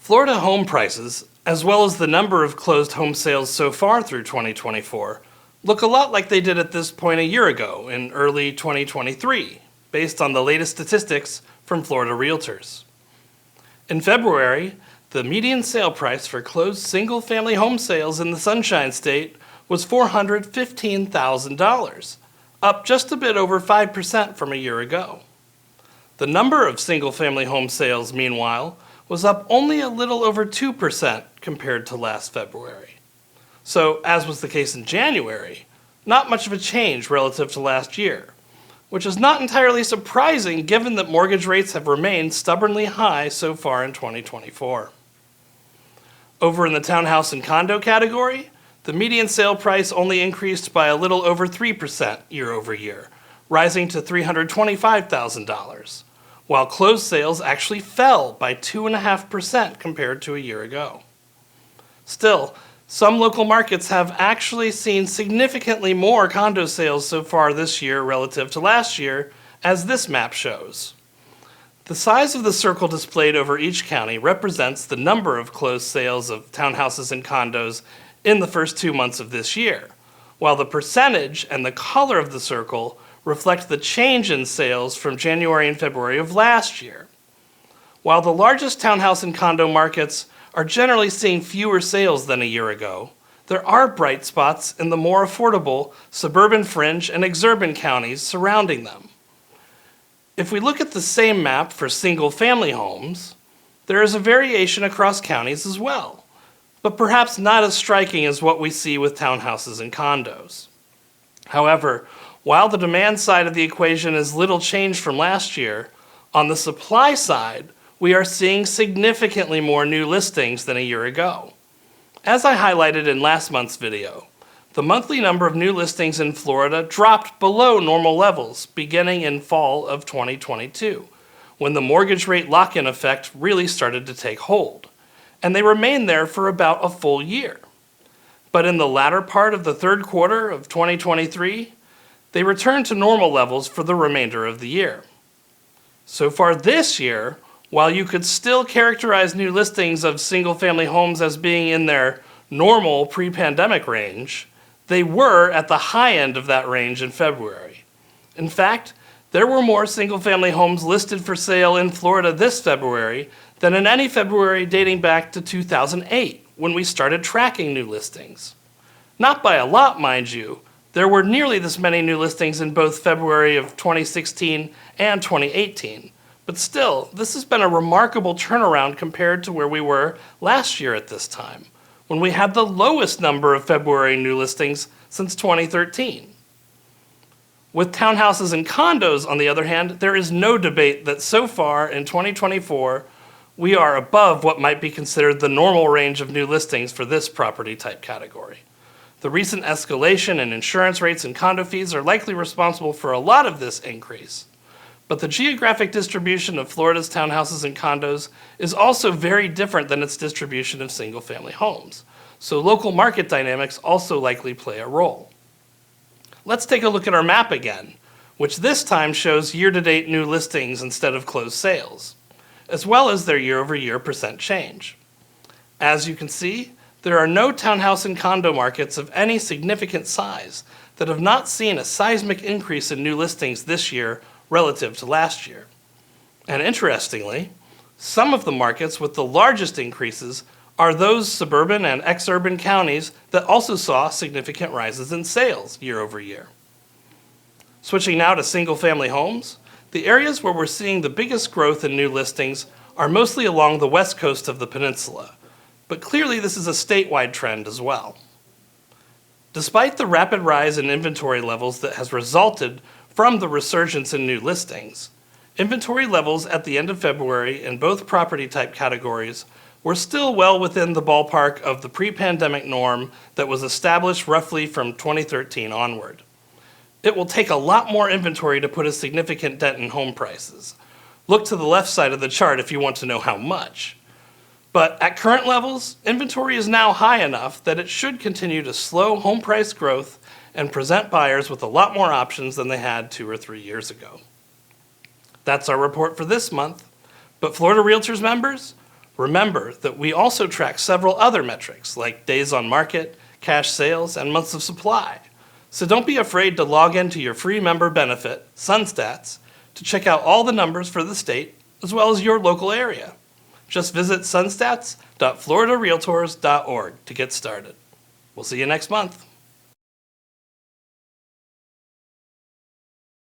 Florida home prices, as well as the number of closed home sales so far through 2024, look a lot like they did at this point a year ago in early 2023, based on the latest statistics from Florida Realtors. In February, the median sale price for closed single-family home sales in the Sunshine State was $415,000, up just a bit over 5% from a year ago. The number of single-family home sales, meanwhile, was up only a little over 2% compared to last February. So, as was the case in January, not much of a change relative to last year, which is not entirely surprising given that mortgage rates have remained stubbornly high so far in 2024. Over in the townhouse and condo category, the median sale price only increased by a little over 3% year over year, rising to $325,000, while closed sales actually fell by 2.5% compared to a year ago. Still, some local markets have actually seen significantly more condo sales so far this year relative to last year, as this map shows. The size of the circle displayed over each county represents the number of closed sales of townhouses and condos in the first 2 months of this year, while the percentage and the color of the circle reflect the change in sales from January and February of last year. While the largest townhouse and condo markets are generally seeing fewer sales than a year ago, there are bright spots in the more affordable suburban fringe and exurban counties surrounding them. If we look at the same map for single-family homes, there is a variation across counties as well, but perhaps not as striking as what we see with townhouses and condos. However, while the demand side of the equation is little changed from last year, on the supply side, we are seeing significantly more new listings than a year ago. As I highlighted in last month's video, the monthly number of new listings in Florida dropped below normal levels beginning in fall of 2022, when the mortgage rate lock-in effect really started to take hold, and they remained there for about a full year. But in the latter part of the third quarter of 2023, they returned to normal levels for the remainder of the year. So far this year, while you could still characterize new listings of single-family homes as being in their normal pre-pandemic range, they were at the high end of that range in February. In fact, there were more single-family homes listed for sale in Florida this February than in any February dating back to 2008, when we started tracking new listings. Not by a lot, mind you. There were nearly this many new listings in both February of 2016 and 2018. But still, this has been a remarkable turnaround compared to where we were last year at this time, when we had the lowest number of February new listings since 2013. With townhouses and condos, on the other hand, there is no debate that so far in 2024, we are above what might be considered the normal range of new listings for this property type category. The recent escalation in insurance rates and condo fees are likely responsible for a lot of this increase. But the geographic distribution of Florida's townhouses and condos is also very different than its distribution of single-family homes. So local market dynamics also likely play a role. Let's take a look at our map again, which this time shows year-to-date new listings instead of closed sales, as well as their year-over-year percent change. As you can see, there are no townhouse and condo markets of any significant size that have not seen a seismic increase in new listings this year relative to last year. And interestingly, some of the markets with the largest increases are those suburban and exurban counties that also saw significant rises in sales year over year. Switching now to single-family homes, the areas where we're seeing the biggest growth in new listings are mostly along the west coast of the peninsula, but clearly this is a statewide trend as well. Despite the rapid rise in inventory levels that has resulted from the resurgence in new listings, inventory levels at the end of February in both property type categories were still well within the ballpark of the pre-pandemic norm that was established roughly from 2013 onward. It will take a lot more inventory to put a significant dent in home prices. Look to the left side of the chart if you want to know how much. But at current levels, inventory is now high enough that it should continue to slow home price growth and present buyers with a lot more options than they had 2 or 3 years ago. That's our report for this month. But Florida Realtors members, Remember that we also track several other metrics like days on market, cash sales, and months of supply. So don't be afraid to log into your free member benefit, SUNSTATS, to check out all the numbers for the state as well as your local area. Just visit sunstats.floridarealtors.org to get started. We'll see you next month.